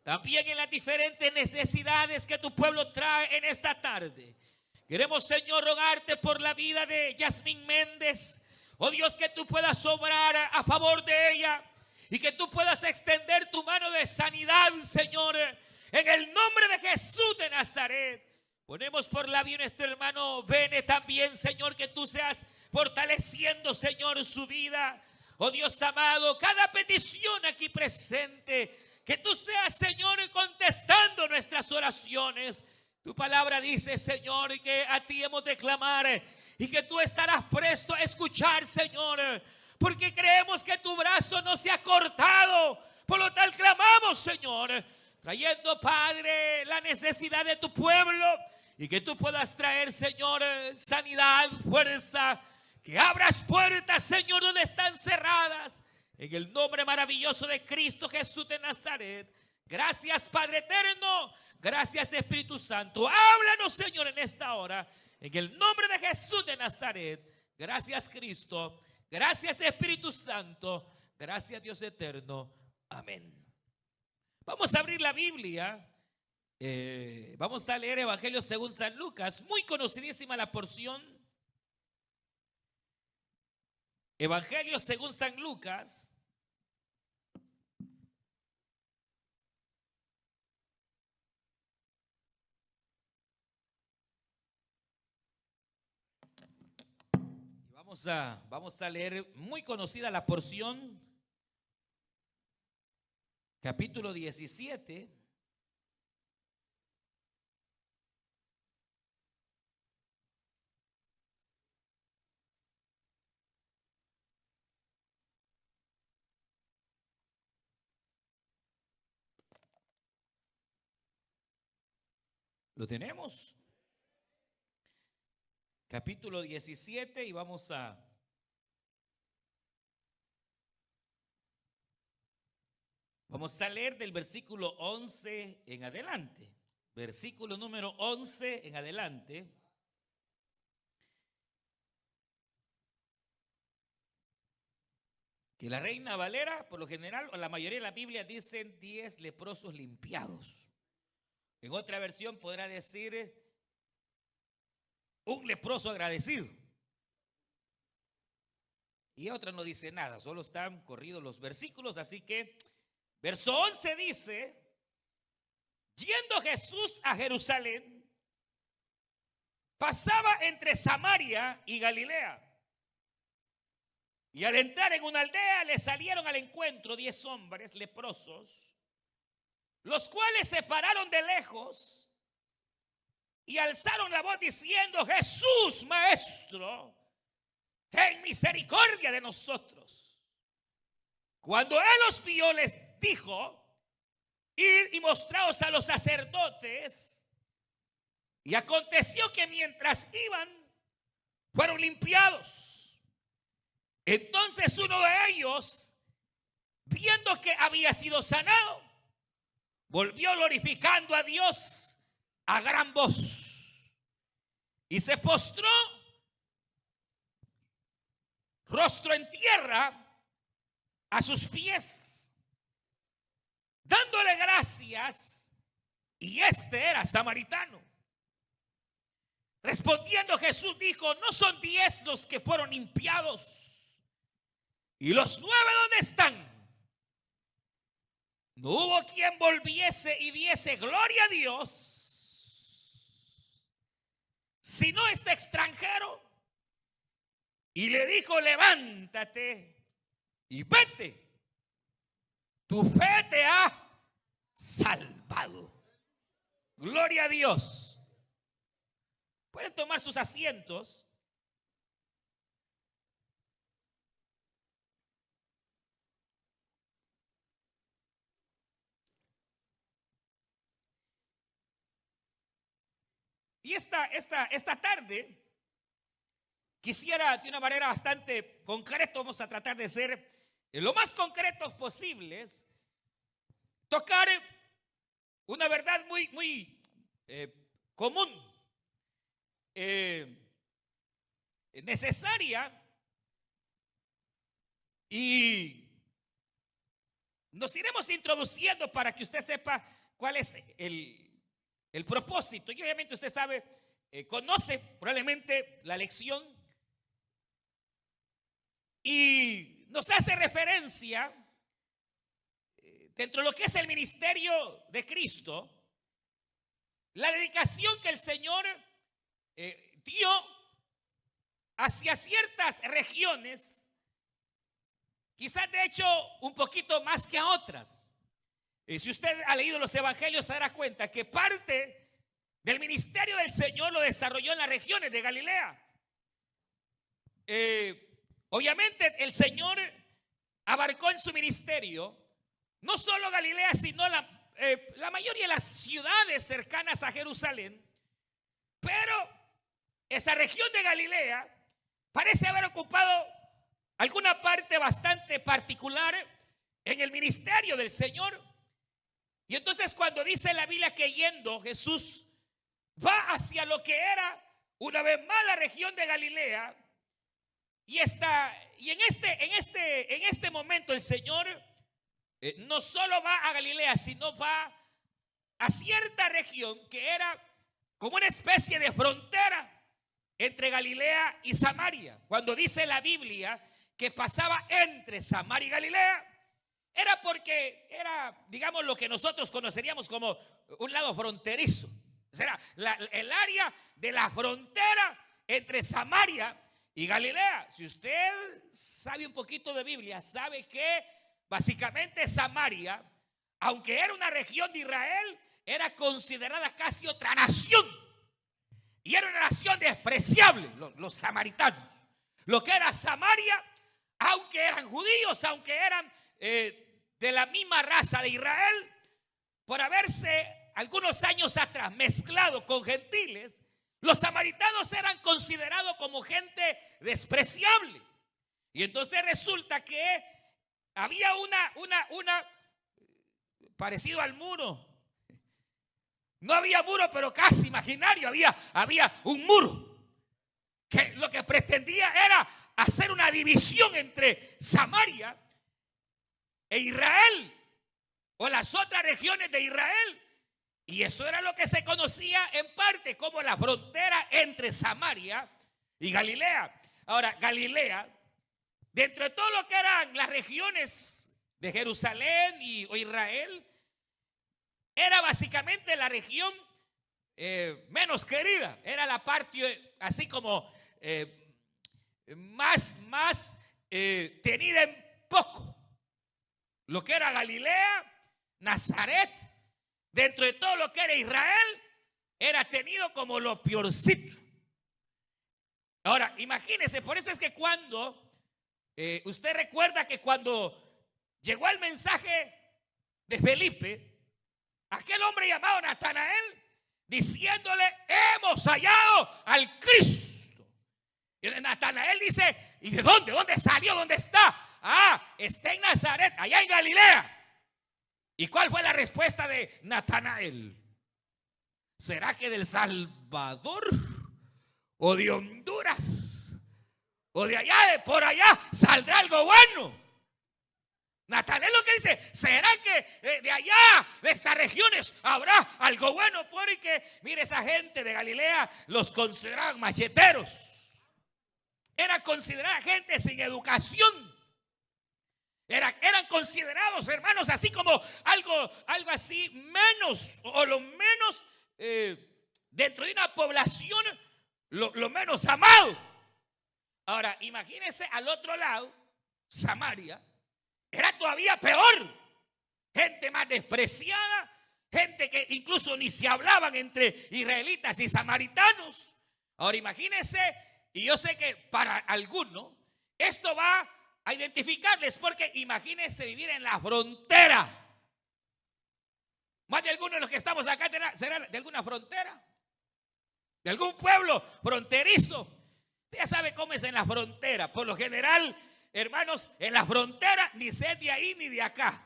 también en las diferentes necesidades que tu pueblo trae en esta tarde. Queremos, Señor, rogarte por la vida de Yasmín Méndez. Oh Dios, que tú puedas obrar a favor de ella y que tú puedas extender tu mano de sanidad, Señor, en el nombre de Jesús de Nazaret. Ponemos por la vida nuestro hermano Bene también, Señor, que tú seas fortaleciendo, Señor, su vida. Oh Dios amado, cada petición aquí presente, que tú seas, Señor, contestando nuestras oraciones. Tu palabra dice, Señor, que a ti hemos de clamar y que tú estarás presto a escuchar, Señor, porque creemos que tu brazo no se ha cortado. Por lo tal clamamos, Señor, trayendo, Padre, la necesidad de tu pueblo y que tú puedas traer, Señor, sanidad, fuerza, que abras puertas, Señor, donde están cerradas. En el nombre maravilloso de Cristo Jesús de Nazaret. Gracias, Padre eterno. Gracias, Espíritu Santo. Háblanos, Señor, en esta hora. En el nombre de Jesús de Nazaret. Gracias, Cristo. Gracias, Espíritu Santo. Gracias, Dios eterno. Amén. Vamos a abrir la Biblia. Vamos a leer Evangelio según San Lucas. Muy conocidísima la porción. Evangelio según San Lucas. Vamos a leer muy conocida la porción, capítulo 17. ¿Lo tenemos? Capítulo 17 y vamos a leer del versículo 11 en adelante. Versículo número 11 en adelante. Que la Reina Valera, por lo general, o la mayoría de la Biblia dicen 10 leprosos limpiados. En otra versión podrá decir un leproso agradecido. Y otra no dice nada, solo están corridos los versículos. Así que verso 11 dice: yendo Jesús a Jerusalén, pasaba entre Samaria y Galilea. Y al entrar en una aldea le salieron al encuentro 10 hombres leprosos, los cuales se pararon de lejos y alzaron la voz diciendo: Jesús, Maestro, ten misericordia de nosotros. Cuando él los vio, les dijo: id y mostraos a los sacerdotes. Y aconteció que mientras iban, fueron limpiados. Entonces uno de ellos, viendo que había sido sanado, volvió glorificando a Dios a gran voz y se postró rostro en tierra a sus pies, dándole gracias. Y este era samaritano. Respondiendo Jesús dijo: ¿no son 10 los que fueron limpiados? ¿Y los 9 dónde están? No hubo quien volviese y diese gloria a Dios, sino este extranjero. Y le dijo: levántate y vete, tu fe te ha salvado. Gloria a Dios. Pueden tomar sus asientos. Y esta tarde quisiera, de una manera bastante concreta, vamos a tratar de ser lo más concretos posibles, tocar una verdad muy común, necesaria y nos iremos introduciendo para que usted sepa cuál es el propósito. Y obviamente usted sabe, conoce probablemente la lección y nos hace referencia dentro de lo que es el ministerio de Cristo, la dedicación que el Señor dio hacia ciertas regiones, quizás de hecho un poquito más que a otras. Si usted ha leído los evangelios se dará cuenta que parte del ministerio del Señor lo desarrolló en las regiones de Galilea. Obviamente el Señor abarcó en su ministerio no solo Galilea, sino la mayoría de las ciudades cercanas a Jerusalén. Pero esa región de Galilea parece haber ocupado alguna parte bastante particular en el ministerio del Señor. Y entonces cuando dice la Biblia que yendo Jesús va hacia lo que era una vez más la región de Galilea, y en este momento el Señor no solo va a Galilea, sino va a cierta región que era como una especie de frontera entre Galilea y Samaria. Cuando dice la Biblia que pasaba entre Samaria y Galilea, era porque era, digamos, lo que nosotros conoceríamos como un lado fronterizo. O sea, el área de la frontera entre Samaria y Galilea. Si usted sabe un poquito de Biblia, sabe que básicamente Samaria, aunque era una región de Israel, era considerada casi otra nación. Y era una nación despreciable, los samaritanos. Lo que era Samaria, aunque eran judíos, aunque eran de la misma raza de Israel, por haberse algunos años atrás mezclado con gentiles, los samaritanos eran considerados como gente despreciable. Y entonces resulta que había una parecido al muro. No había muro, pero casi imaginario. Había un muro que lo que pretendía era hacer una división entre Samaria e Israel, o las otras regiones de Israel. Y eso era lo que se conocía en parte como la frontera entre Samaria y Galilea. Ahora, Galilea, dentro de todo lo que eran las regiones de Jerusalén o Israel, era básicamente la región menos querida. Era la parte así como más tenida en poco. Lo que era Galilea, Nazaret, dentro de todo lo que era Israel, era tenido como lo peorcito. Ahora, imagínense, por eso es que cuando usted recuerda que cuando llegó el mensaje de Felipe, aquel hombre llamado Natanael, diciéndole, hemos hallado al Cristo. Y Natanael dice, ¿y de dónde? ¿Dónde salió? ¿Dónde está? Ah, está en Nazaret, allá en Galilea. ¿Y cuál fue la respuesta de Natanael? ¿Será que del Salvador? ¿O de Honduras? ¿O de allá, de por allá, saldrá algo bueno? Natanael lo que dice, ¿será que de allá, de esas regiones, habrá algo bueno? Porque, mire, esa gente de Galilea los consideraban macheteros. Era considerada gente sin educación. Eran considerados, hermanos, así como algo así menos, o lo menos dentro de una población, lo menos amado. Ahora, imagínense al otro lado, Samaria, era todavía peor. Gente más despreciada, gente que incluso ni se hablaban entre israelitas y samaritanos. Ahora imagínense, y yo sé que para algunos esto va a identificarles, porque imagínense vivir en la frontera. Más de algunos de los que estamos acá serán de alguna frontera, de algún pueblo fronterizo. Ya sabe cómo es en la frontera. Por lo general, hermanos, en la frontera ni sé de ahí ni de acá.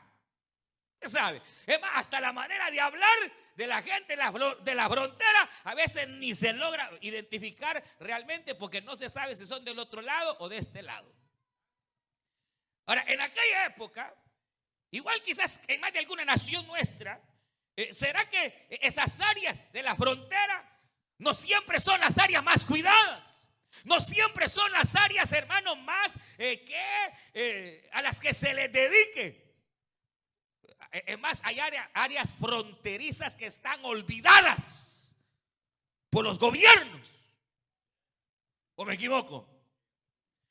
¿Qué sabe? Es más, hasta la manera de hablar de la gente de la frontera a veces ni se logra identificar realmente, porque no se sabe si son del otro lado o de este lado. Ahora, en aquella época, igual quizás en más de alguna nación nuestra, ¿será que esas áreas de la frontera no siempre son las áreas más cuidadas? No siempre son las áreas, hermanos, más a las que se les dedique. Es más, hay áreas fronterizas que están olvidadas por los gobiernos. ¿O me equivoco?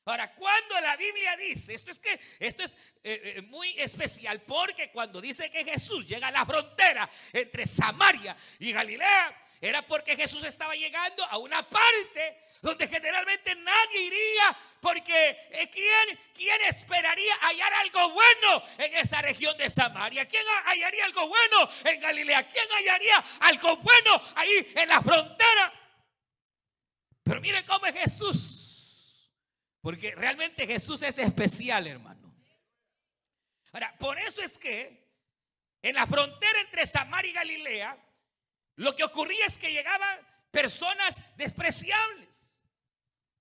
Ahora, cuando la Biblia dice, esto es muy especial, porque cuando dice que Jesús llega a la frontera entre Samaria y Galilea, era porque Jesús estaba llegando a una parte donde generalmente nadie iría, porque ¿quién esperaría hallar algo bueno en esa región de Samaria? ¿Quién hallaría algo bueno en Galilea? ¿Quién hallaría algo bueno ahí en la frontera? Pero mire cómo es Jesús, porque realmente Jesús es especial, hermano. Ahora, por eso es que en la frontera entre Samaria y Galilea, lo que ocurría es que llegaban personas despreciables.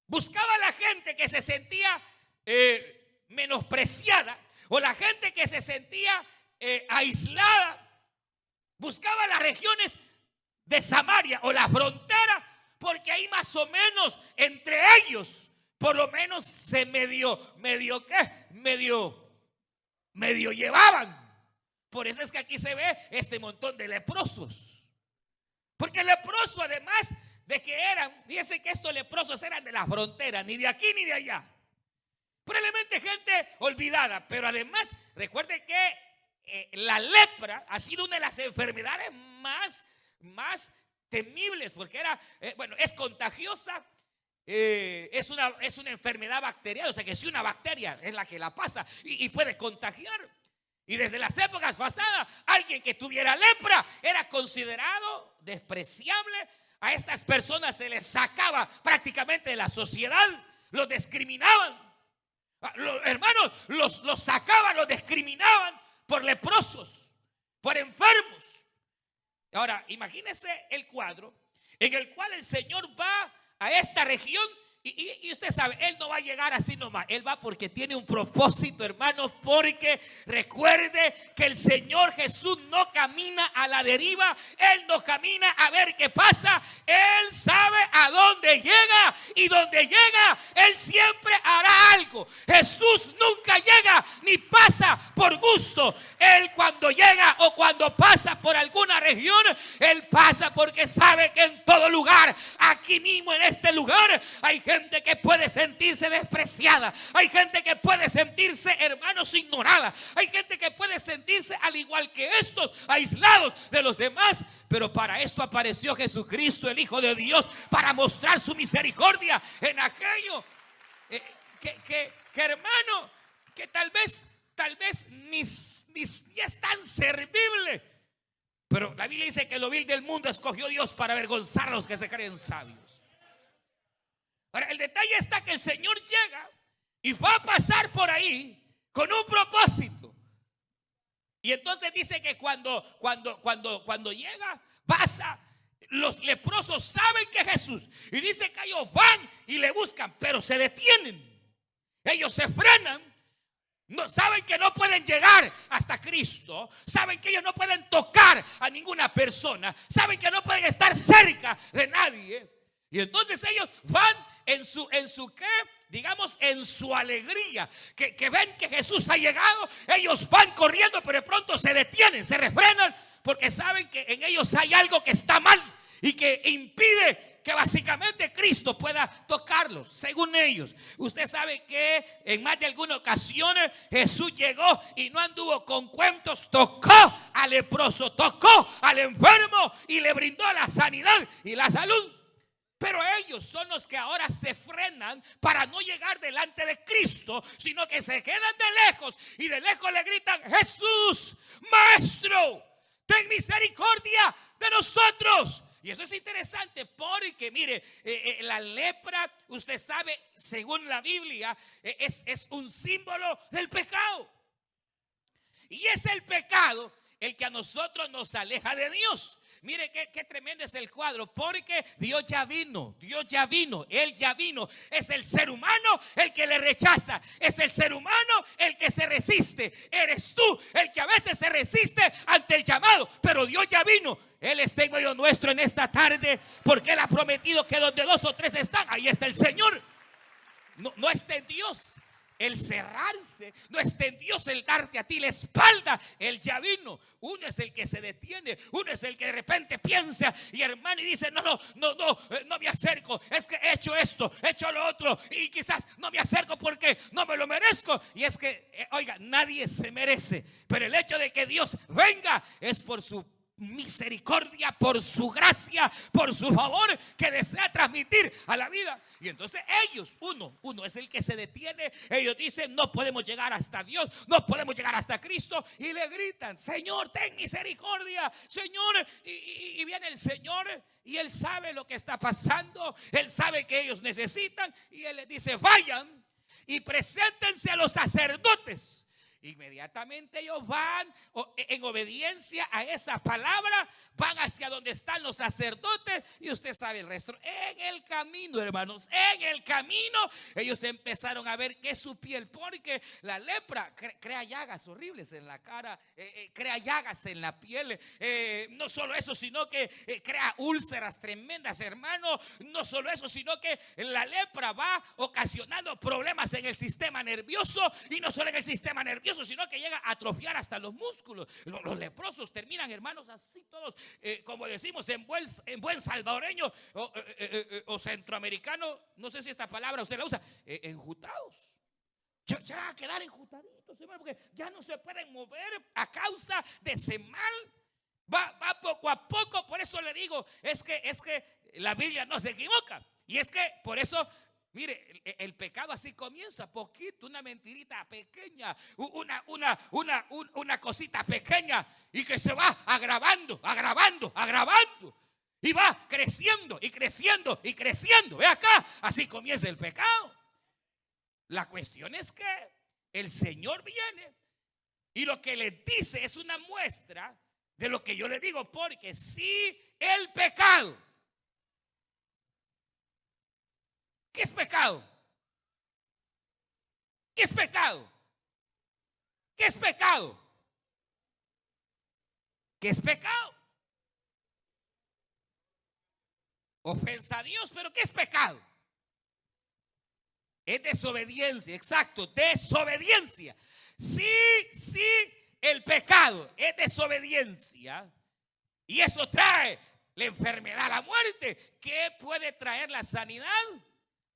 Buscaba a la gente que se sentía menospreciada, o la gente que se sentía aislada. Buscaba las regiones de Samaria o la frontera, porque ahí más o menos entre ellos, por lo menos se medio llevaban. Por eso es que aquí se ve este montón de leprosos. Porque el leproso, además de que fíjense que estos leprosos eran de la frontera, ni de aquí ni de allá. Probablemente gente olvidada, pero además recuerde que la lepra ha sido una de las enfermedades más temibles, porque es contagiosa, es una enfermedad bacteriana, o sea que si una bacteria es la que la pasa y puede contagiar. Y desde las épocas pasadas, alguien que tuviera lepra era considerado despreciable. A estas personas se les sacaba prácticamente de la sociedad, los discriminaban. Hermanos, los sacaban, los discriminaban por leprosos, por enfermos. Ahora, imagínese el cuadro en el cual el Señor va a esta región. Y usted sabe, Él no va a llegar así nomás. Él va porque tiene un propósito, hermanos. Porque recuerde que el Señor Jesús no camina a la deriva. Él no camina a ver qué pasa. Él sabe a dónde llega. Y donde llega, Él siempre hará algo. Jesús nunca llega ni pasa por gusto. Él cuando llega o cuando pasa por alguna región, Él pasa porque sabe que en todo lugar, aquí mismo en este lugar, hay gente que puede sentirse despreciada. Hay gente que puede sentirse, hermanos, ignorada. Hay gente que puede sentirse al igual que estos, aislados de los demás. Pero para esto apareció Jesucristo, el Hijo de Dios, para mostrar su misericordia en aquello que hermano, que tal vez ni es tan servible. Pero la Biblia dice que lo vil del mundo escogió Dios para avergonzar a los que se creen sabios. Ahora, el detalle está que el Señor llega y va a pasar por ahí con un propósito. Y entonces dice que cuando llega, pasa, los leprosos saben que es Jesús. Y dice que ellos van y le buscan, pero se detienen. Ellos se frenan. No, saben que no pueden llegar hasta Cristo. Saben que ellos no pueden tocar a ninguna persona. Saben que no pueden estar cerca de nadie. Y entonces ellos van en su alegría, que ven que Jesús ha llegado. Ellos van corriendo, pero de pronto se detienen, se refrenan, porque saben que en ellos hay algo que está mal y que impide que básicamente Cristo pueda tocarlos, según ellos. Usted sabe que en más de alguna ocasión Jesús llegó y no anduvo con cuentos. Tocó al leproso, tocó al enfermo y le brindó la sanidad y la salud. Pero ellos son los que ahora se frenan para no llegar delante de Cristo, sino que se quedan de lejos y de lejos le gritan: Jesús, Maestro, ten misericordia de nosotros. Y eso es interesante porque mire, la lepra, usted sabe, según la Biblia, es un símbolo del pecado. Y es el pecado el que a nosotros nos aleja de Dios. mire qué tremendo es el cuadro, porque Dios ya vino, Él ya vino. Es el ser humano el que le rechaza, es el ser humano el que se resiste. Eres tú el que a veces se resiste ante el llamado, pero Dios ya vino. Él está en medio nuestro en esta tarde, porque Él ha prometido que donde 2 o 3 están, ahí está el Señor. No está en Dios el cerrarse, no está en Dios el darte a ti la espalda. Él ya vino. Uno es el que se detiene, uno es el que de repente piensa y hermano y dice: no me acerco, es que he hecho esto, he hecho lo otro, y quizás no me acerco porque no me lo merezco. Y es que, oiga, nadie se merece, pero el hecho de que Dios venga es por su misericordia, por su gracia, por su favor que desea transmitir a la vida. Y entonces ellos, uno es el que se detiene. Ellos dicen: no podemos llegar hasta Dios, no podemos llegar hasta Cristo, y le gritan: Señor, ten misericordia, Señor. Y viene el Señor y Él sabe lo que está pasando, Él sabe que ellos necesitan, y Él les dice: vayan y preséntense a los sacerdotes. Inmediatamente ellos van en obediencia a esa palabra, van hacia donde están los sacerdotes, y usted sabe el resto. En el camino, hermanos, en el camino ellos empezaron a ver que su piel, porque la lepra crea llagas horribles en la cara, crea llagas en la piel. No solo eso, sino que crea úlceras tremendas, hermano. No solo eso, sino que la lepra va ocasionando problemas en el sistema nervioso, y no solo en el sistema nervioso, sino que llega a atrofiar hasta los músculos. Los leprosos terminan, hermanos, así todos, como decimos en buen salvadoreño o centroamericano, no sé si esta palabra usted la usa, enjutados. Ya va a quedar enjutaditos, hermano, porque ya no se pueden mover a causa de ese mal. Va poco a poco. Por eso le digo, es que la Biblia no se equivoca. Y es que por eso, mire, el pecado así comienza, poquito, una mentirita pequeña, una cosita pequeña, y que se va agravando, y va creciendo y creciendo y creciendo. Ve acá, así comienza el pecado. La cuestión es que el Señor viene y lo que le dice es una muestra de lo que yo le digo, porque si el pecado, ¿qué es pecado? ¿Qué es pecado? ¿Qué es pecado? ¿Qué es pecado? Ofensa a Dios, pero ¿qué es pecado? Es desobediencia, exacto, desobediencia. Sí, el pecado es desobediencia, y eso trae la enfermedad, la muerte. ¿Qué puede traer la sanidad?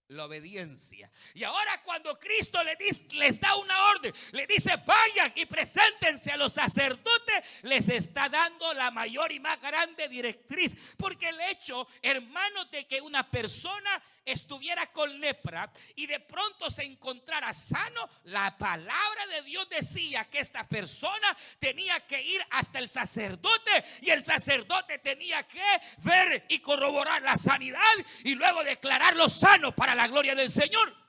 La obediencia. Y ahora cuando Cristo les da una orden, le dice: vayan y preséntense a los sacerdotes, les está dando la mayor y más grande directriz. Porque el hecho, hermanos, de que una persona estuviera con lepra y de pronto se encontrara sano, la palabra de Dios decía que esta persona tenía que ir hasta el sacerdote, y el sacerdote tenía que ver y corroborar la sanidad y luego declararlo sano para la gloria del Señor.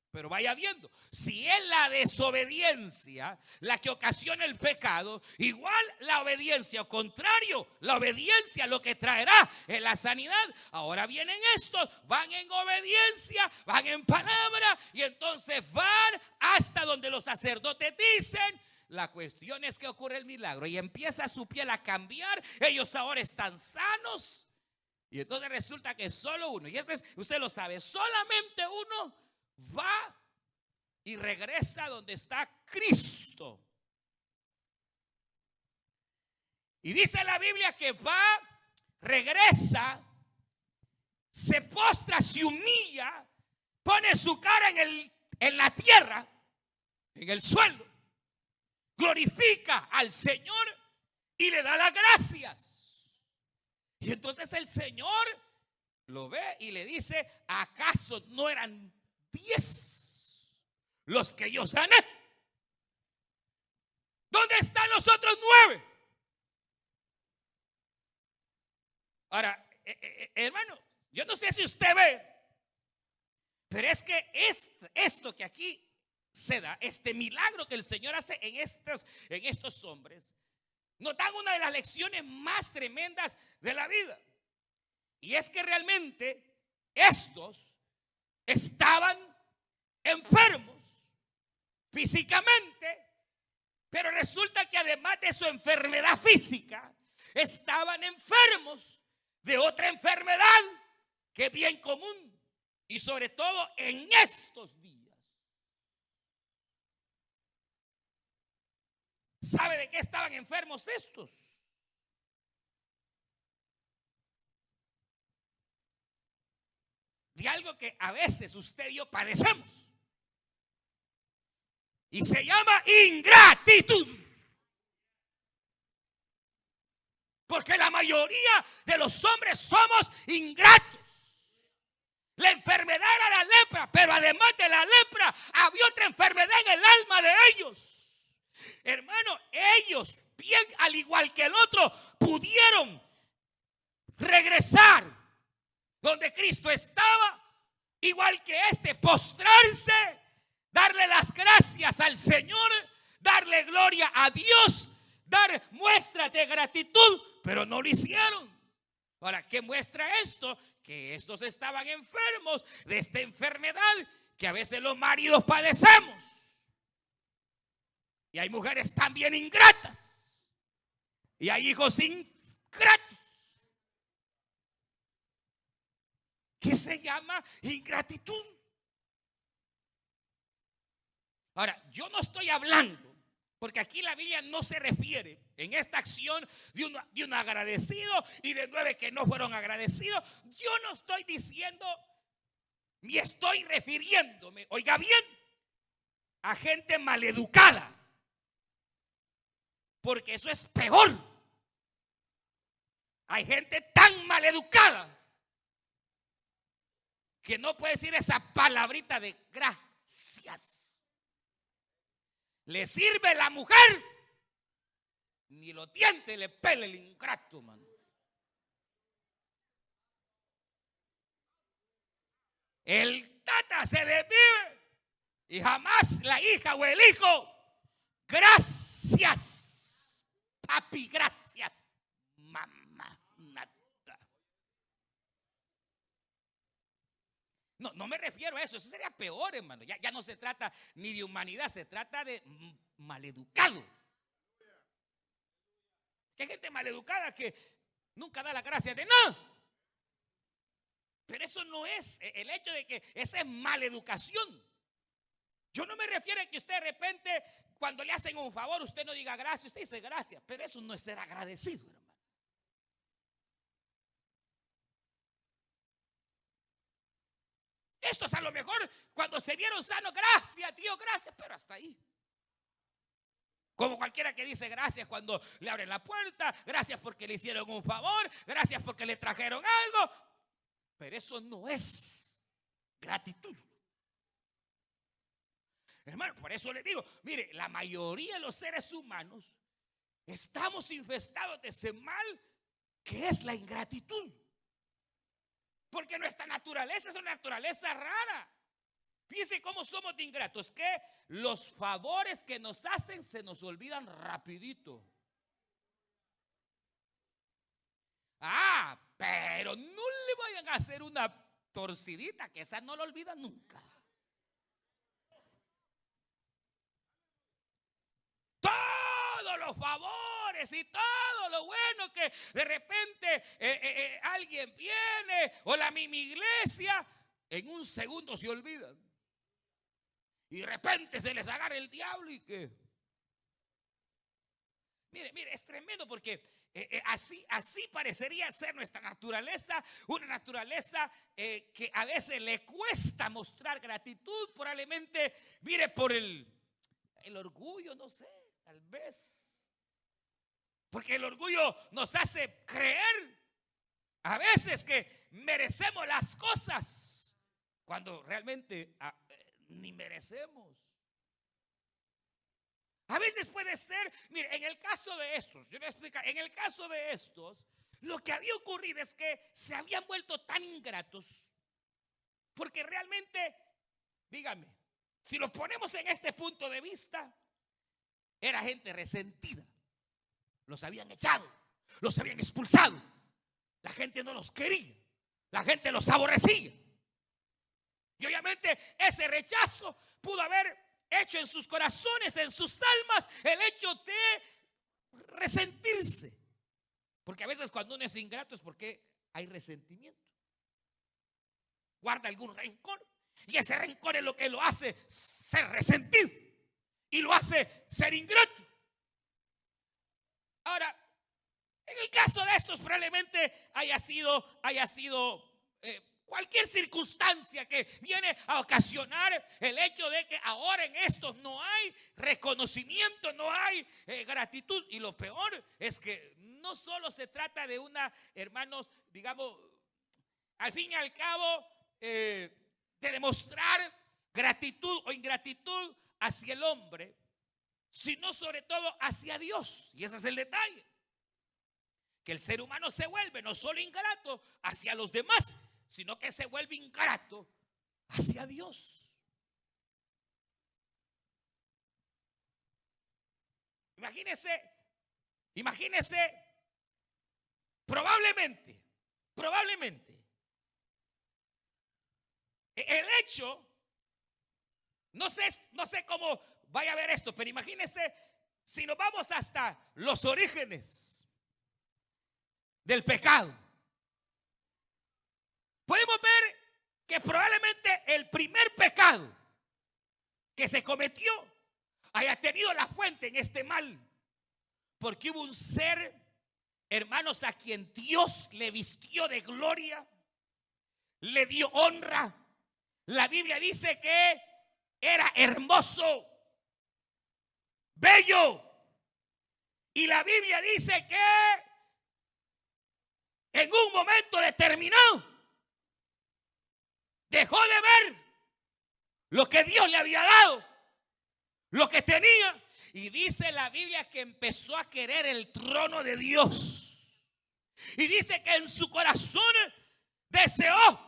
Pero vaya viendo, si es la desobediencia la que ocasiona el pecado, igual la obediencia, o contrario, la obediencia lo que traerá es la sanidad. Ahora vienen estos, van en obediencia, van en palabra, y entonces van hasta donde los sacerdotes dicen. La cuestión es que ocurre el milagro y empieza su piel a cambiar. Ellos ahora están sanos, y entonces resulta que solo uno, y usted lo sabe, solamente uno va y regresa donde está Cristo. Y dice la Biblia que va, regresa, se postra, se humilla, pone su cara en la tierra, en el suelo, glorifica al Señor y le da las gracias. Y entonces el Señor lo ve y le dice: ¿acaso no eran 10 los que yo sané? ¿Dónde están los otros 9? Ahora, hermano, yo no sé si usted ve, pero es que esto que aquí se da, este milagro que el Señor hace en estos hombres, nos dan una de las lecciones más tremendas de la vida. Y es que realmente estos estaban enfermos físicamente, pero resulta que además de su enfermedad física, estaban enfermos de otra enfermedad que es bien común, y sobre todo en estos días. ¿Sabe de qué estaban enfermos estos? De algo que a veces usted y yo padecemos, y se llama ingratitud. Porque la mayoría de los hombres somos ingratos. La enfermedad era la lepra, pero además de la lepra había otra enfermedad en el alma de ellos. Hermano, ellos, bien al igual que el otro, pudieron regresar donde Cristo estaba, igual que este, postrarse, darle las gracias al Señor, darle gloria a Dios, dar muestras de gratitud, pero no lo hicieron. Ahora, ¿qué muestra esto? Que estos estaban enfermos de esta enfermedad que a veces los maridos padecemos. Y hay mujeres también ingratas. Y hay hijos ingratos. ¿Qué se llama ingratitud? Ahora, yo no estoy hablando, porque aquí la Biblia no se refiere en esta acción de un agradecido y de 9 que no fueron agradecidos. Yo no estoy diciendo ni estoy refiriéndome, oiga bien, a gente maleducada. Porque eso es peor. Hay gente tan maleducada que no puede decir esa palabrita de gracias. Le sirve la mujer, ni los dientes le pele el ingrato, mano. El tata se desvive y jamás la hija o el hijo, gracias. Papi, gracias. Mamá, nada. No me refiero a eso. Eso sería peor, hermano. Ya no se trata ni de humanidad, se trata de maleducado. Que hay gente maleducada que nunca da la gracia de nada. Pero eso no es el hecho de que esa es maleducación. Yo no me refiero a que usted de repente, cuando le hacen un favor, usted no diga gracias, usted dice gracias, pero eso no es ser agradecido, hermano. Esto es a lo mejor cuando se vieron sanos, gracias, Dios, gracias, pero hasta ahí. Como cualquiera que dice gracias cuando le abren la puerta, gracias porque le hicieron un favor, gracias porque le trajeron algo, pero eso no es gratitud. Hermano, por eso le digo, mire, la mayoría de los seres humanos estamos infestados de ese mal que es la ingratitud. Porque nuestra naturaleza es una naturaleza rara. Fíjense cómo somos de ingratos, que los favores que nos hacen se nos olvidan rapidito. Pero no le vayan a hacer una torcidita, que esa no lo olvidan nunca. Todos los favores y todo lo bueno que de repente alguien viene o la misma iglesia, en un segundo se olvidan. Y de repente se les agarra el diablo y que... Mire, es tremendo porque así parecería ser nuestra naturaleza, una naturaleza que a veces le cuesta mostrar gratitud, probablemente, mire, por el orgullo, no sé. Tal vez. Porque el orgullo nos hace creer a veces que merecemos las cosas cuando realmente ni merecemos. A veces puede ser, mire, en el caso de estos, yo les explico, en el caso de estos, lo que había ocurrido es que se habían vuelto tan ingratos porque realmente, dígame, si lo ponemos en este punto de vista, era gente resentida. los habían echado, los habían expulsado. La gente no los quería, la gente los aborrecía. Y obviamente ese rechazo pudo haber hecho en sus corazones, en sus almas, el hecho de resentirse. Porque a veces cuando uno es ingrato es porque hay resentimiento. Guarda algún rencor. Y ese rencor es lo que lo hace ser resentido. Y lo hace ser ingrato. Ahora, en el caso de estos probablemente haya sido cualquier circunstancia que viene a ocasionar el hecho de que ahora en estos no hay reconocimiento, no hay gratitud. Y lo peor es que no solo se trata de una, hermanos, digamos, al fin y al cabo, de demostrar gratitud o ingratitud hacia el hombre, sino sobre todo hacia Dios. Y ese es el detalle. Que el ser humano se vuelve no solo ingrato hacia los demás, sino que se vuelve ingrato hacia Dios. Imagínese, probablemente, el hecho, no sé cómo vaya a ver esto, pero imagínese si nos vamos hasta los orígenes del pecado. Podemos ver que probablemente el primer pecado que se cometió haya tenido la fuente en este mal, porque hubo un ser, hermanos, a quien Dios le vistió de gloria, le dio honra. La Biblia dice que era hermoso, bello, y la Biblia dice que en un momento determinado dejó de ver lo que Dios le había dado, lo que tenía, y dice la Biblia que empezó a querer el trono de Dios. Y dice que en su corazón deseó.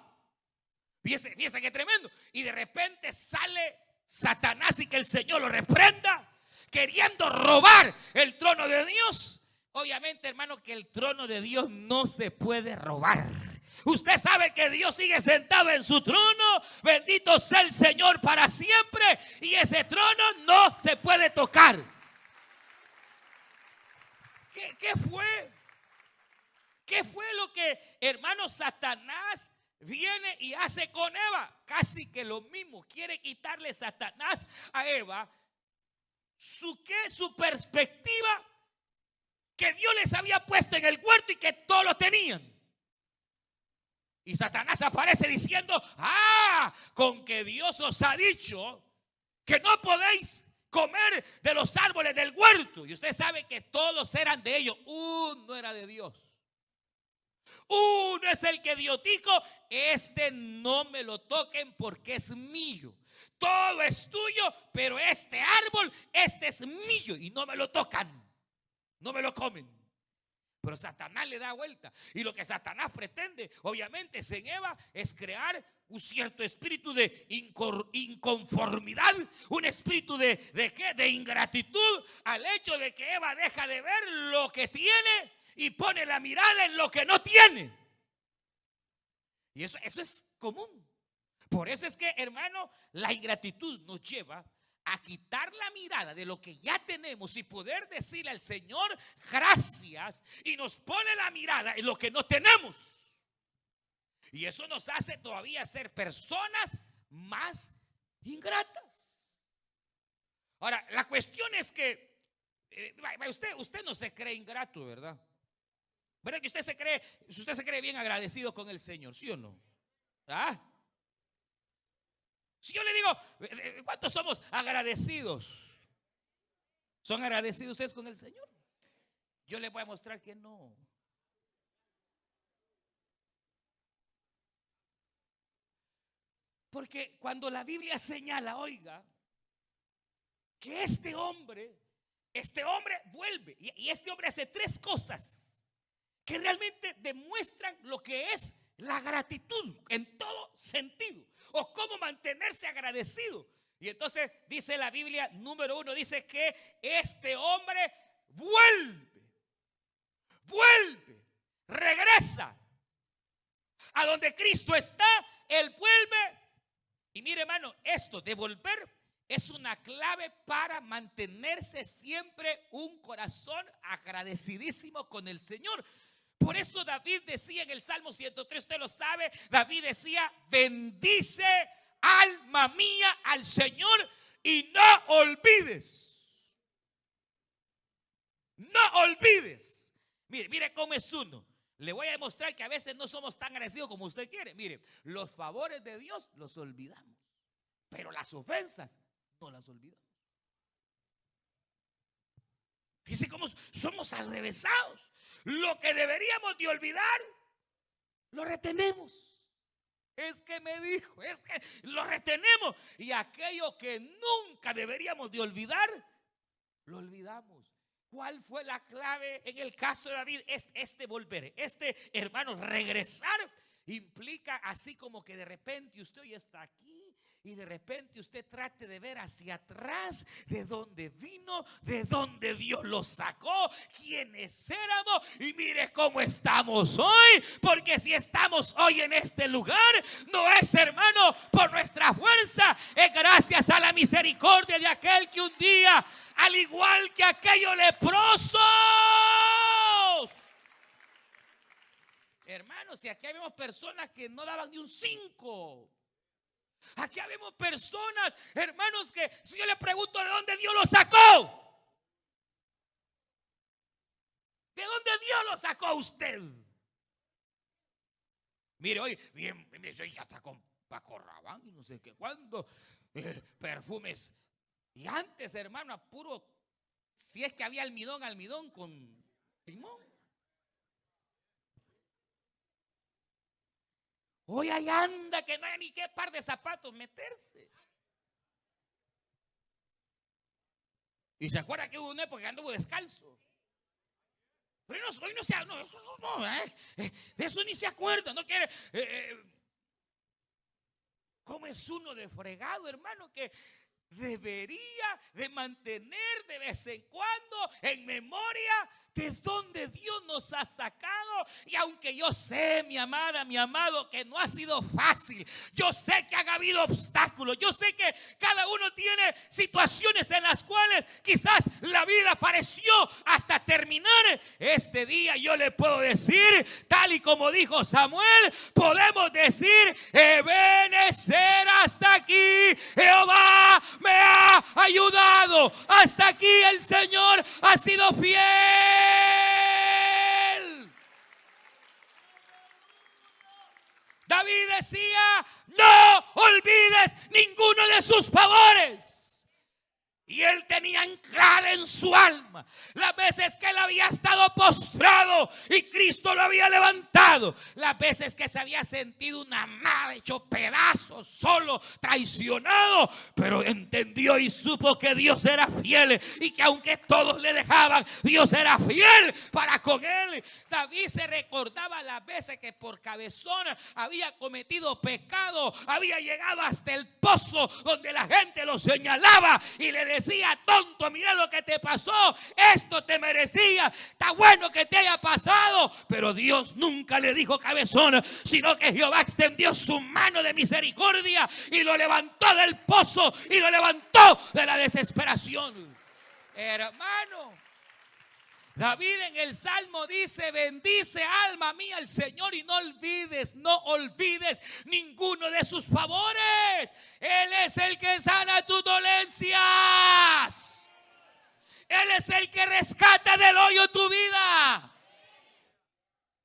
Fíjese qué tremendo. Y de repente sale Satanás, y que el Señor lo reprenda, queriendo robar el trono de Dios. Obviamente, hermano, que el trono de Dios no se puede robar. Usted sabe que Dios sigue sentado en su trono. Bendito sea el Señor para siempre. Y ese trono no se puede tocar. ¿Qué fue? ¿Qué fue lo que, hermano, Satanás viene y hace con Eva? Casi que lo mismo. Quiere quitarle Satanás a Eva su perspectiva que Dios les había puesto en el huerto y que todos lo tenían. Y Satanás aparece diciendo: con que Dios os ha dicho que no podéis comer de los árboles del huerto. Y usted sabe que todos eran de ellos. Uno era de Dios. Uno es el que Dios dijo: este no me lo toquen porque es mío. Todo es tuyo, pero este árbol, este es mío y no me lo tocan, no me lo comen. Pero Satanás le da vuelta. Y lo que Satanás pretende, obviamente, en Eva es crear un cierto espíritu de inconformidad, un espíritu de ingratitud, al hecho de que Eva deja de ver lo que tiene y pone la mirada en lo que no tiene. Y eso es común. Por eso es que, hermano, la ingratitud nos lleva a quitar la mirada de lo que ya tenemos y poder decirle al Señor gracias, y nos pone la mirada en lo que no tenemos. Y eso nos hace todavía ser personas más ingratas. Ahora, la cuestión es que usted no se cree ingrato, ¿verdad? ¿Verdad que usted se cree bien agradecido con el Señor? ¿Sí o no? Si yo le digo, ¿cuántos somos agradecidos? ¿Son agradecidos ustedes con el Señor? Yo les voy a mostrar que no. Porque cuando la Biblia señala, oiga, que este hombre vuelve, y este hombre hace tres cosas que realmente demuestran lo que es la gratitud en todo sentido, o cómo mantenerse agradecido. Y entonces dice la Biblia, número 1, dice que este hombre vuelve. vuelve, regresa a donde Cristo está. Él vuelve. Y mire, hermano, esto de volver es una clave para mantenerse siempre un corazón agradecidísimo con el Señor. Por eso David decía en el Salmo 103, usted lo sabe, David decía: bendice, alma mía, al Señor y no olvides. No olvides. Mire cómo es uno. Le voy a demostrar que a veces no somos tan agradecidos como usted quiere. Mire, los favores de Dios los olvidamos, pero las ofensas no las olvidamos. Fíjense cómo somos alrevesados. Lo que deberíamos de olvidar, lo retenemos. Es que me dijo, es que lo retenemos. Y aquello que nunca deberíamos de olvidar, lo olvidamos. ¿Cuál fue la clave en el caso de David? Este volver, hermano, regresar implica así como que de repente usted hoy está aquí y de repente usted trate de ver hacia atrás de dónde vino, de dónde Dios lo sacó, quiénes éramos, y mire cómo estamos hoy. Porque si estamos hoy en este lugar, no es, hermano, por nuestra fuerza, es gracias a la misericordia de aquel que un día, al igual que aquellos leprosos, hermanos, si aquí habemos personas que no daban ni un 5. Aquí habemos personas, hermanos, que si yo le pregunto de dónde Dios lo sacó, ¿de dónde Dios lo sacó a usted? Mire, hoy bien, ya está con Paco Rabanne y no sé qué cuándo, perfumes. Y antes, hermano, a puro, si es que había almidón con limón. Hoy ahí anda que no hay ni qué par de zapatos meterse. Y se acuerda que hubo una época que anduvo descalzo. Pero hoy no se de eso ni se acuerda. No quiere. ¿Cómo es uno de fregado, hermano? Que debería de mantener de vez en cuando en memoria de dónde Dios nos ha sacado. Y aunque yo sé, mi amada, mi amado, que no ha sido fácil, yo sé que han habido obstáculos, yo sé que cada uno tiene situaciones en las cuales quizás la vida pareció hasta terminar. Este día yo le puedo decir, tal y como dijo Samuel, podemos decir: Ebenezer, hasta aquí Jehová me ha ayudado, hasta aquí el Señor ha sido fiel. David decía: no olvides ninguno de sus favores. Y él tenía anclada en su alma las veces que él había estado postrado y Cristo lo había levantado, las veces que se había sentido una nada, hecho pedazos, solo, traicionado, pero entendió y supo que Dios era fiel y que aunque todos le dejaban, Dios era fiel para con él. David se recordaba las veces que por cabezón había cometido pecado, había llegado hasta el pozo donde la gente lo señalaba y le decía: tonto, mira lo que te pasó, esto te merecía, está bueno que te haya pasado. Pero Dios nunca le dijo cabezón, sino que Jehová extendió su mano de misericordia y lo levantó del pozo y lo levantó de la desesperación. Hermano, David en el Salmo dice: bendice, alma mía, al Señor y no olvides ninguno de sus favores. Él es el que sana tus dolencias. Él es el que rescata del hoyo tu vida.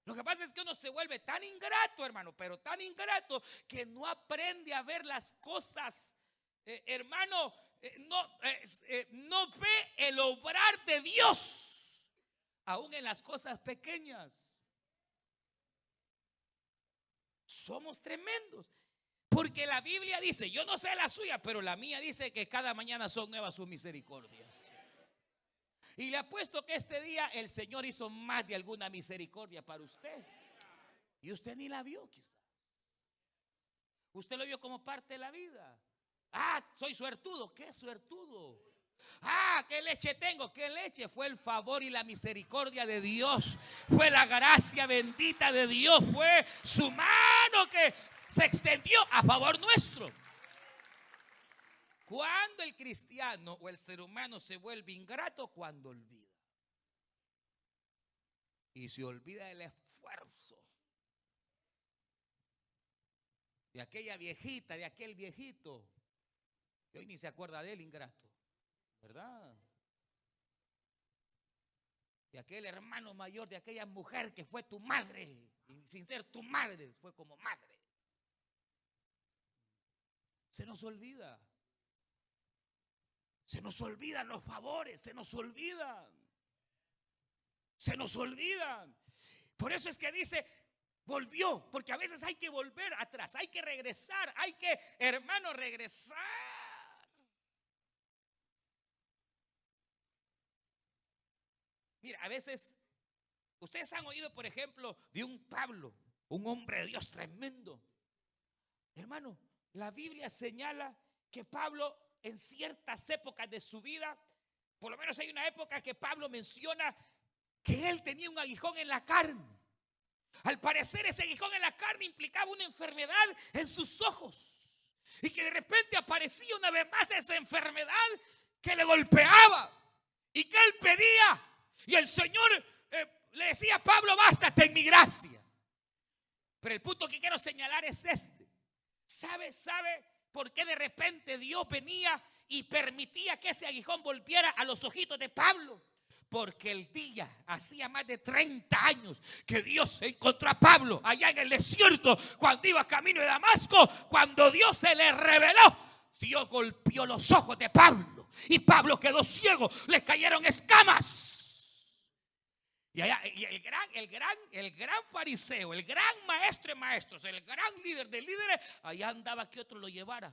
Lo que pasa es que uno se vuelve tan ingrato, hermano, pero tan ingrato que no aprende a ver las cosas, hermano, no ve el obrar de Dios aún en las cosas pequeñas. Somos tremendos, porque la Biblia dice, yo no sé la suya, pero la mía dice que cada mañana son nuevas sus misericordias. Y le apuesto que este día el Señor hizo más de alguna misericordia para usted y usted ni la vio, quizás. Usted lo vio como parte de la vida. Ah, soy suertudo. ¿Qué suertudo? Ah, ¿qué leche tengo? ¿Qué leche? Fue el favor y la misericordia de Dios. Fue la gracia bendita de Dios. Fue su mano que se extendió a favor nuestro. Cuando el cristiano o el ser humano se vuelve ingrato, cuando olvida. Y se olvida del esfuerzo de aquella viejita, de aquel viejito, que hoy ni se acuerda de él, ingrato, ¿verdad? De aquel hermano mayor, de aquella mujer que fue tu madre, y sin ser tu madre, fue como madre. Se nos olvida. Se nos olvidan los favores, se nos olvidan. Se nos olvidan. Por eso es que dice, volvió, porque a veces hay que volver atrás, hay que regresar, hay que, hermano, regresar. Mira, a veces, ustedes han oído, por ejemplo, de un Pablo, un hombre de Dios tremendo. Hermano, la Biblia señala que Pablo en ciertas épocas de su vida, por lo menos hay una época que Pablo menciona que él tenía un aguijón en la carne. Al parecer ese aguijón en la carne implicaba una enfermedad en sus ojos. Y que de repente aparecía una vez más esa enfermedad que le golpeaba. Y que él pedía. Y el Señor le decía a Pablo, bástate en mi gracia. Pero el punto que quiero señalar es este. ¿Sabe por qué de repente Dios venía y permitía que ese aguijón volviera a los ojitos de Pablo? Porque el día, hacía más de 30 años que Dios encontró a Pablo allá en el desierto, cuando iba camino de Damasco, cuando Dios se le reveló, Dios golpeó los ojos de Pablo y Pablo quedó ciego, le cayeron escamas. Y el gran fariseo, el gran maestro de maestros, el gran líder de líderes, allá andaba que otro lo llevara.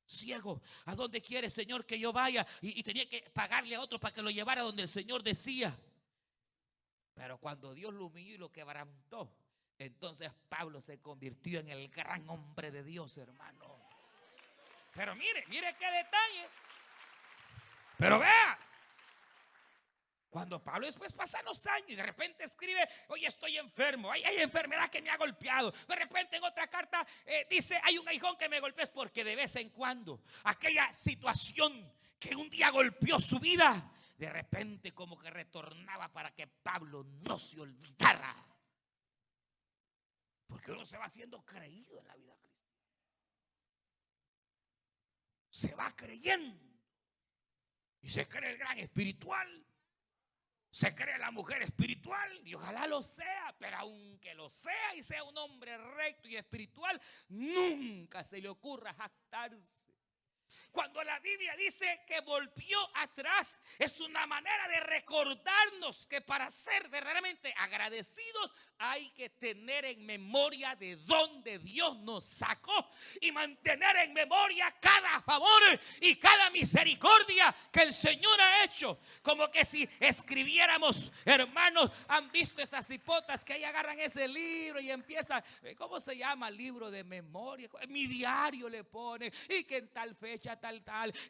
Ciego, ¿a dónde quiere, Señor, que yo vaya? Y tenía que pagarle a otro para que lo llevara donde el Señor decía. Pero cuando Dios lo humilló y lo quebrantó, entonces Pablo se convirtió en el gran hombre de Dios, hermano. Pero mire qué detalle. Pero vea, cuando Pablo después pasa los años y de repente escribe, oye, estoy enfermo, hay enfermedad que me ha golpeado. De repente en otra carta dice, hay un aguijón que me golpea. Es porque de vez en cuando aquella situación que un día golpeó su vida, de repente como que retornaba para que Pablo no se olvidara. Porque uno se va haciendo creído en la vida cristiana. Se va creyendo. Y se cree el gran espiritual. Se cree la mujer espiritual y ojalá lo sea, pero aunque lo sea y sea un hombre recto y espiritual, nunca se le ocurra jactarse. Cuando la Biblia dice que volvió atrás, es una manera de recordarnos que para ser verdaderamente agradecidos hay que tener en memoria de dónde Dios nos sacó y mantener en memoria cada favor y cada misericordia que el Señor ha hecho. Como que si escribiéramos, hermanos, han visto esas hipotas que ahí agarran ese libro y empiezan, ¿cómo se llama? Libro de memoria, mi diario le pone, y que en tal fecha tal,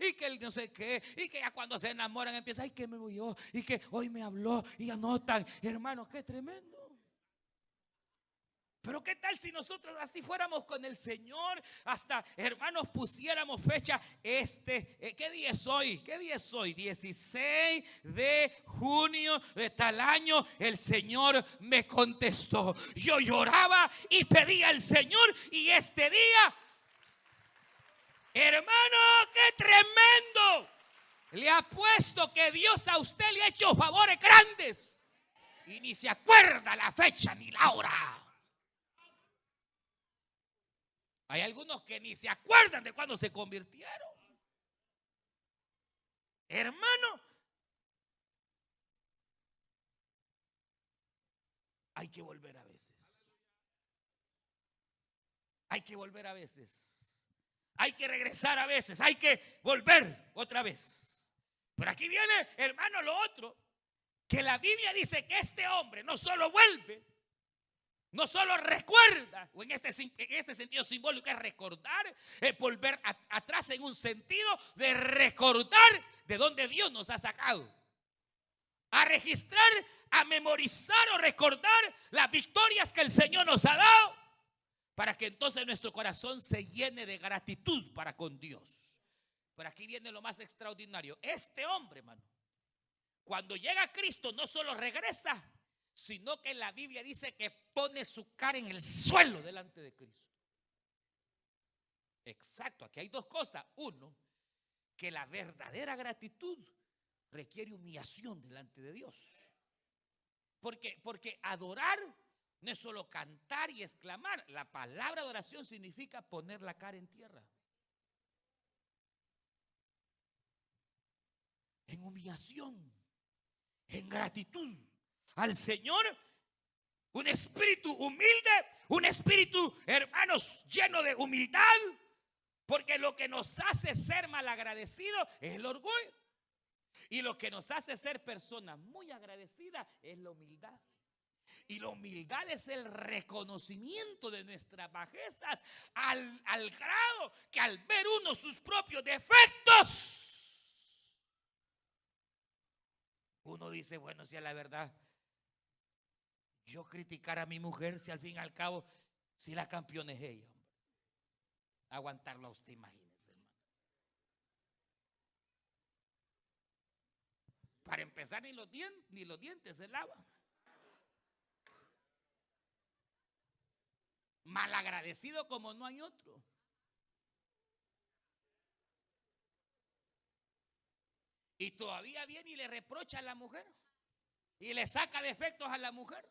y que el no sé qué, y que ya cuando se enamoran empieza, ay, que me voy yo, y que hoy me habló, y anotan, hermanos, qué tremendo. Pero qué tal si nosotros así fuéramos con el Señor, hasta, hermanos, pusiéramos fecha, ¿qué día es hoy? ¿Qué día es hoy? 16 de junio de tal año, el Señor me contestó. Yo lloraba y pedía al Señor, y este día, hermano, qué tremendo. Le apuesto que Dios a usted le ha hecho favores grandes y ni se acuerda la fecha ni la hora. Hay algunos que ni se acuerdan de cuándo se convirtieron. Hermano, hay que volver a veces. Hay que volver a veces. Hay que regresar a veces. Hay que volver otra vez. Pero aquí viene, hermano, lo otro. Que la Biblia dice que este hombre no solo vuelve, no solo recuerda, o en este sentido simbólico es recordar, es volver atrás en un sentido de recordar de dónde Dios nos ha sacado. A registrar, a memorizar o recordar las victorias que el Señor nos ha dado, para que entonces nuestro corazón se llene de gratitud para con Dios. Pero aquí viene lo más extraordinario. Este hombre, hermano, cuando llega a Cristo, no solo regresa, sino que la Biblia dice que pone su cara en el suelo delante de Cristo. Exacto, aquí hay dos cosas. Uno, que la verdadera gratitud requiere humillación delante de Dios. Porque adorar no es solo cantar y exclamar. La palabra adoración significa poner la cara en tierra, en humillación, en gratitud al Señor. Un espíritu humilde, un espíritu, hermanos, lleno de humildad, porque lo que nos hace ser malagradecidos es el orgullo, y lo que nos hace ser personas muy agradecidas es la humildad. Y la humildad es el reconocimiento de nuestras bajezas al grado que al ver uno sus propios defectos, uno dice, bueno, si a la verdad yo criticar a mi mujer, si al fin y al cabo, si la campeona es ella, hombre. Aguantarlo a usted, imagínese, hermano. Para empezar, ni los dientes se lavan. Malagradecido como no hay otro. Y todavía viene y le reprocha a la mujer y le saca defectos a la mujer.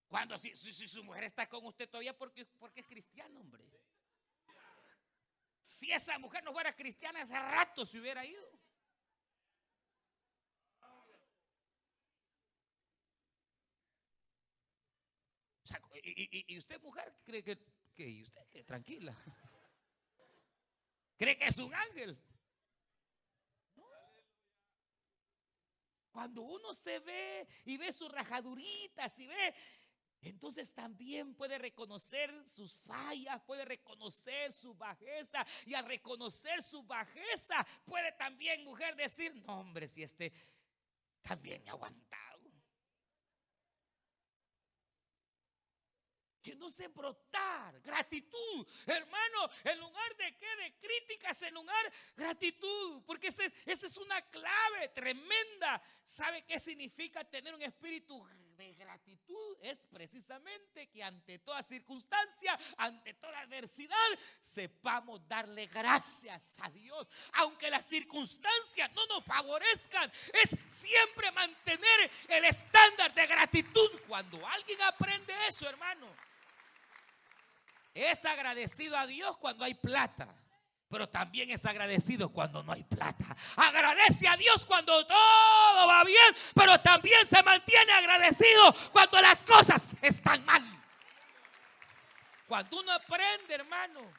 Cuando si su mujer está con usted todavía porque es cristiano, hombre. Si esa mujer no fuera cristiana, hace rato se hubiera ido. O sea, y usted, mujer, cree que usted que tranquila, cree que es un ángel. No. Cuando uno se ve y ve sus rajaduritas y ve, entonces también puede reconocer sus fallas, puede reconocer su bajeza, y al reconocer su bajeza puede también, mujer, decir, no, hombre, si este también me ha aguantado. Que no se brotar gratitud, hermano, en lugar de qué, de críticas, en lugar gratitud, porque esa es una clave tremenda. ¿Sabe qué significa tener un espíritu de gratitud? Es precisamente que ante toda circunstancia, ante toda adversidad, sepamos darle gracias a Dios, aunque las circunstancias no nos favorezcan. Es siempre mantener el estándar de gratitud. Cuando alguien aprende eso, hermano, es agradecido a Dios cuando hay plata, pero también es agradecido cuando no hay plata. Agradece a Dios cuando todo va bien, pero también se mantiene agradecido cuando las cosas están mal. Cuando uno aprende, hermano,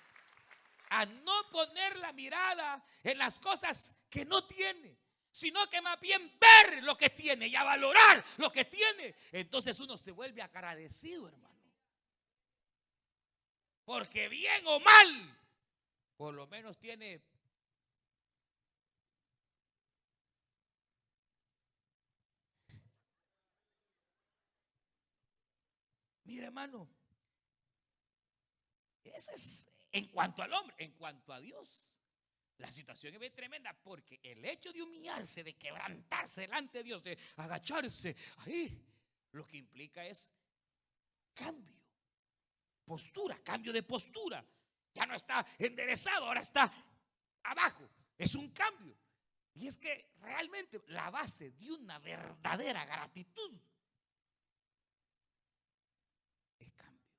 a no poner la mirada en las cosas que no tiene, sino que más bien ver lo que tiene y a valorar lo que tiene, entonces uno se vuelve agradecido, hermano. Porque bien o mal, por lo menos tiene mire, hermano, ese es en cuanto al hombre. En cuanto a Dios, la situación es bien tremenda, porque el hecho de humillarse, de quebrantarse delante de Dios, de agacharse ahí, lo que implica es cambio. Postura, cambio de postura. Ya no está enderezado, ahora está abajo. Es un cambio. Y es que realmente la base de una verdadera gratitud es cambio.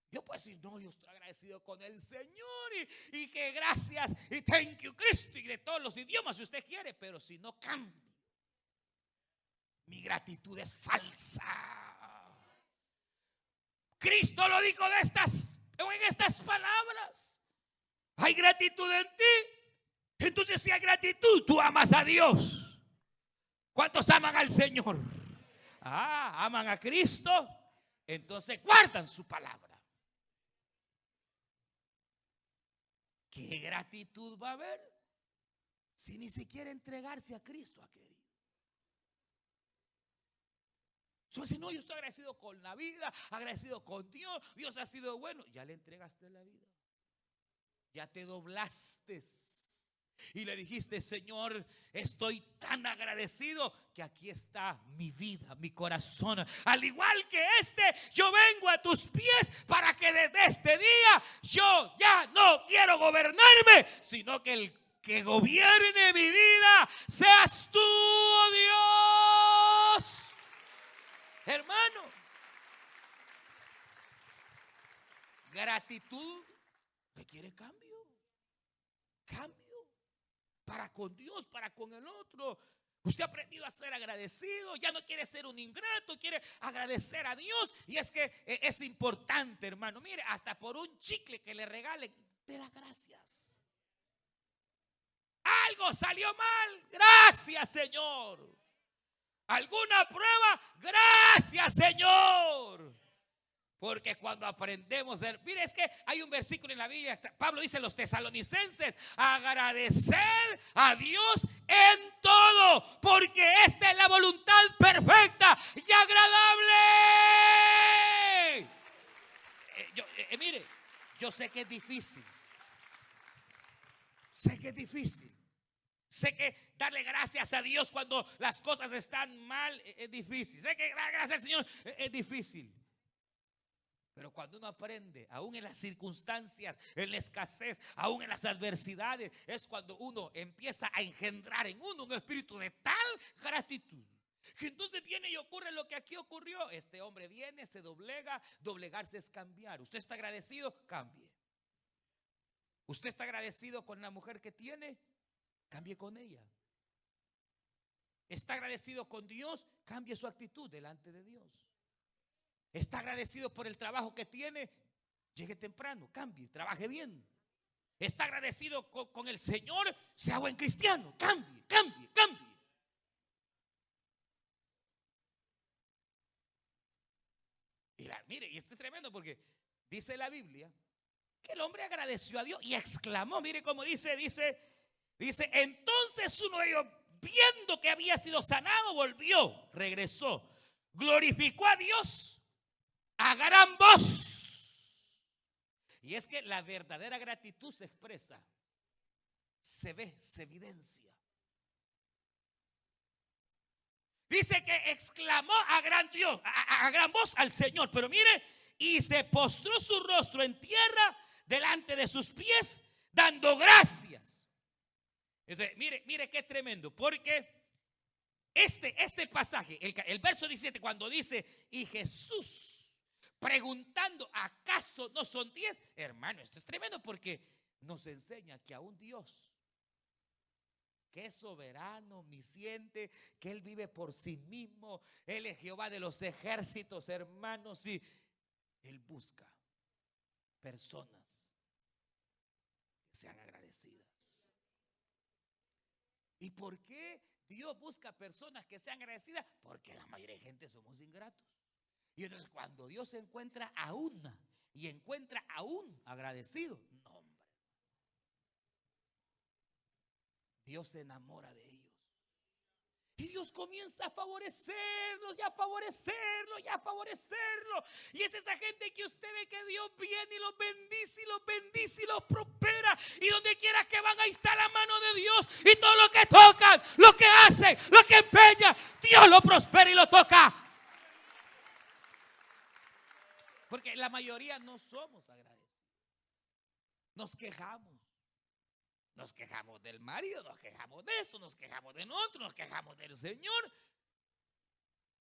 Yo puedo decir, no, yo estoy agradecido con el Señor y que gracias y thank you Cristo y de todos los idiomas si usted quiere, pero si no cambio, mi gratitud es falsa. Cristo lo dijo en estas palabras. Hay gratitud en ti. Entonces si hay gratitud, tú amas a Dios. ¿Cuántos aman al Señor? Aman a Cristo, entonces guardan su palabra. ¿Qué gratitud va a haber si ni siquiera entregarse a Cristo ha querido? Si no, yo estoy agradecido con la vida, agradecido con Dios, Dios ha sido bueno. Ya le entregaste la vida, ya te doblaste y le dijiste: Señor, estoy tan agradecido que aquí está mi vida, mi corazón. Al igual que yo vengo a tus pies para que desde este día yo ya no quiero gobernarme, sino que el que gobierne mi vida seas tú, oh Dios. Hermano, gratitud requiere cambio. Cambio para con Dios, para con el otro. Usted ha aprendido a ser agradecido, ya no quiere ser un ingrato, quiere agradecer a Dios. Y es que es importante, hermano. Mire, hasta por un chicle que le regalen, dé las gracias. Algo salió mal, gracias, Señor. ¿Alguna prueba? Gracias, Señor. Porque cuando aprendemos, mire, es que hay un versículo en la Biblia, Pablo dice a los tesalonicenses: agradecer a Dios en todo, porque esta es la voluntad perfecta y agradable. Mire, yo sé que es difícil. Sé que es difícil. Sé que darle gracias a Dios cuando las cosas están mal es difícil. Sé que dar gracias al Señor es difícil. Pero cuando uno aprende, aún en las circunstancias, en la escasez, aún en las adversidades, es cuando uno empieza a engendrar en uno un espíritu de tal gratitud, que entonces viene y ocurre lo que aquí ocurrió. Este hombre viene, se doblega. Doblegarse es cambiar. Usted está agradecido, cambie. Usted está agradecido con la mujer que tiene, cambie con ella. Está agradecido con Dios, cambie su actitud delante de Dios. Está agradecido por el trabajo que tiene, llegue temprano, cambie, trabaje bien. Está agradecido con el Señor, sea buen cristiano, cambie, cambie, cambie. Mire, y esto es tremendo porque dice la Biblia que el hombre agradeció a Dios y exclamó. Mire cómo dice, entonces uno de ellos, viendo que había sido sanado, volvió, regresó, glorificó a Dios a gran voz. Y es que la verdadera gratitud se expresa, se ve, se evidencia. Dice que exclamó a gran Dios, a gran voz al Señor. Pero mire, y se postró su rostro en tierra delante de sus pies, dando gracias. Entonces, mire qué tremendo, porque este pasaje, el verso 17, cuando dice: y Jesús preguntando, ¿acaso no son 10? Hermano, esto es tremendo porque nos enseña que aún Dios, que es soberano, omnisciente, que Él vive por sí mismo, Él es Jehová de los ejércitos, hermanos, y Él busca personas que sean agradecidas. ¿Y por qué Dios busca personas que sean agradecidas? Porque la mayoría de gente somos ingratos. Y entonces cuando Dios se encuentra a una y encuentra a un agradecido, no, hombre, Dios se enamora de ellos. Y Dios comienza a favorecerlos, y a favorecerlos, y a favorecerlos. Y es esa gente que usted ve que Dios viene y los bendice, y los bendice, y los prospera. Y donde quiera que van, ahí está la mano de Dios. Y todo lo que tocan, lo que hacen, lo que empeñan, Dios lo prospera y lo toca. Porque la mayoría no somos agradecidos. Nos quejamos. Nos quejamos del marido, nos quejamos de esto, nos quejamos de nosotros, nos quejamos del Señor.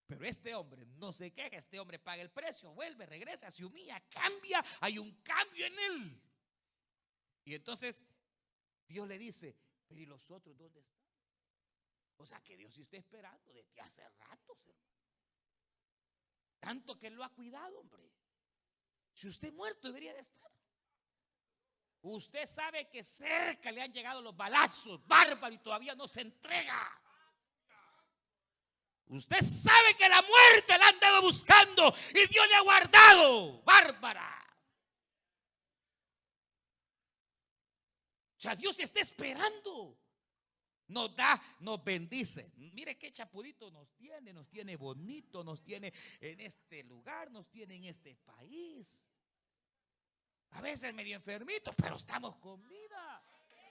Pero este hombre no se queja, este hombre paga el precio, vuelve, regresa, se humilla, cambia, hay un cambio en él. Y entonces Dios le dice: pero ¿y los otros dónde están? O sea que Dios sí está esperando desde hace ratos, hermano. Tanto que Él lo ha cuidado, hombre. Si usted muerto debería de estar. Usted sabe que cerca le han llegado los balazos bárbaros y todavía no se entrega. Usted sabe que la muerte la han andado buscando y Dios le ha guardado. Bárbara. O sea, Dios está esperando. Nos da, nos bendice. Mire qué chapudito nos tiene bonito, nos tiene en este lugar, nos tiene en este país. A veces medio enfermitos, pero estamos con vida.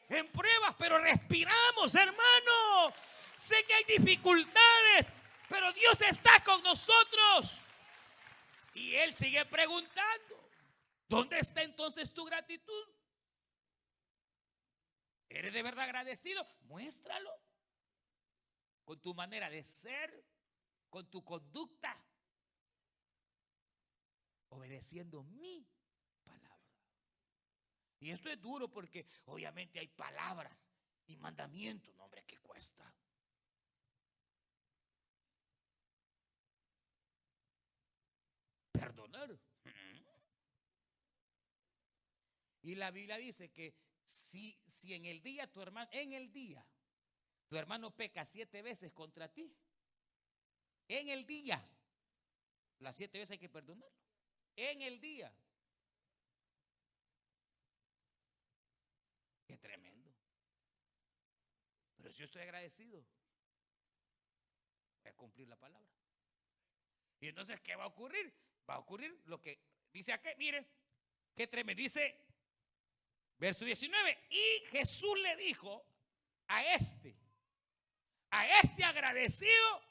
En pruebas, pero respiramos, hermano. Sé que hay dificultades, pero Dios está con nosotros. Y Él sigue preguntando, ¿dónde está entonces tu gratitud? ¿Eres de verdad agradecido? Muéstralo. Con tu manera de ser, con tu conducta, obedeciendo mi palabra. Y esto es duro porque obviamente hay palabras y mandamientos, no, hombre, que cuesta. Perdonar. Y la Biblia dice que si en el día tu hermano peca 7 veces contra ti, en el día, las 7 veces hay que perdonarlo. En el día. Qué tremendo. Pero si yo estoy agradecido, voy a cumplir la palabra. Y entonces, ¿qué va a ocurrir? Va a ocurrir lo que dice aquí, mire, qué tremendo. Dice, verso 19, y Jesús le dijo a este agradecido,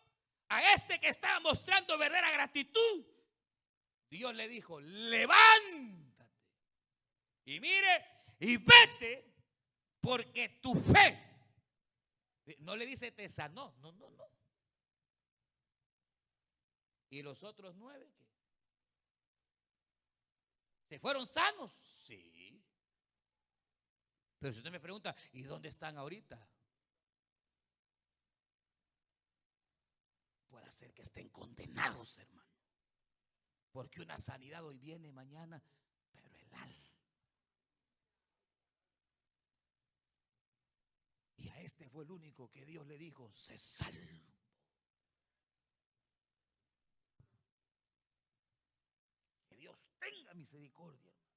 a este que estaba mostrando verdadera gratitud, Dios le dijo, levántate y mire y vete, porque tu fe, no le dice te sanó, no. Y los otros 9 ¿qué? ¿Se fueron sanos? Sí. Pero si usted me pregunta, ¿y dónde están ahorita? Puede ser que estén condenados, hermano. Porque una sanidad hoy viene, mañana, pero el alma. Y a este fue el único que Dios le dijo, se salvo. Que Dios tenga misericordia, hermano.